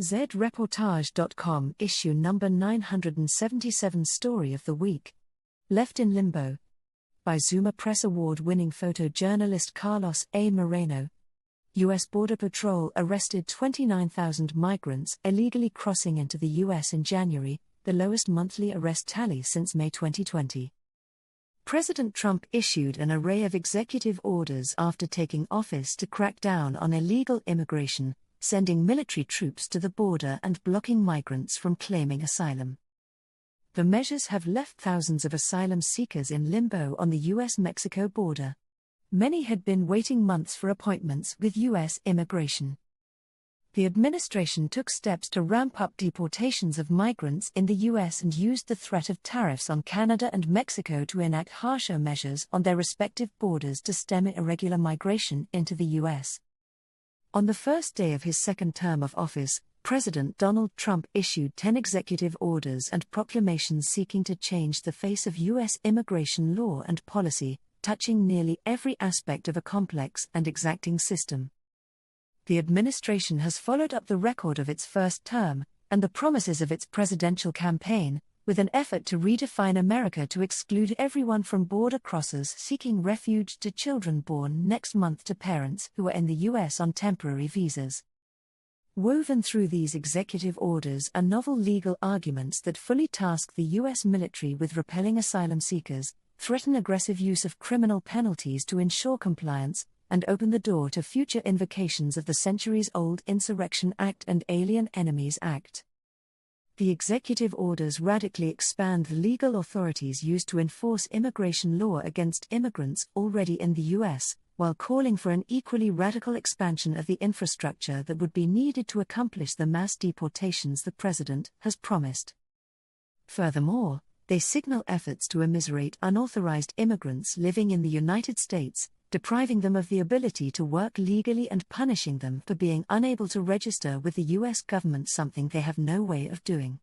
zReportage.com issue number 977 story of the week. Left in Limbo. By ZUMA Press award-winning photojournalist Carlos A. Moreno. U.S. Border Patrol arrested 29,000 migrants illegally crossing into the U.S. in January, the lowest monthly arrest tally since May 2020. President Trump issued an array of executive orders after taking office to crack down on illegal immigration, sending military troops to the border and blocking migrants from claiming asylum. The measures have left thousands of asylum seekers in limbo on the U.S.-Mexico border. Many had been waiting months for appointments with U.S. immigration. The administration took steps to ramp up deportations of migrants in the U.S. and used the threat of tariffs on Canada and Mexico to enact harsher measures on their respective borders to stem irregular migration into the U.S. On the first day of his second term of office, President Donald Trump issued 10 executive orders and proclamations seeking to change the face of U.S. immigration law and policy, touching nearly every aspect of a complex and exacting system. The administration has followed up the record of its first term, and the promises of its presidential campaign, with an effort to redefine America to exclude everyone from border crossers seeking refuge to children born next month to parents who are in the U.S. on temporary visas. Woven through these executive orders are novel legal arguments that fully task the U.S. military with repelling asylum seekers, threaten aggressive use of criminal penalties to ensure compliance, and open the door to future invocations of the centuries-old Insurrection Act and Alien Enemies Act. The executive orders radically expand the legal authorities used to enforce immigration law against immigrants already in the U.S., while calling for an equally radical expansion of the infrastructure that would be needed to accomplish the mass deportations the president has promised. Furthermore, they signal efforts to immiserate unauthorized immigrants living in the United States, depriving them of the ability to work legally and punishing them for being unable to register with the U.S. government, something they have no way of doing.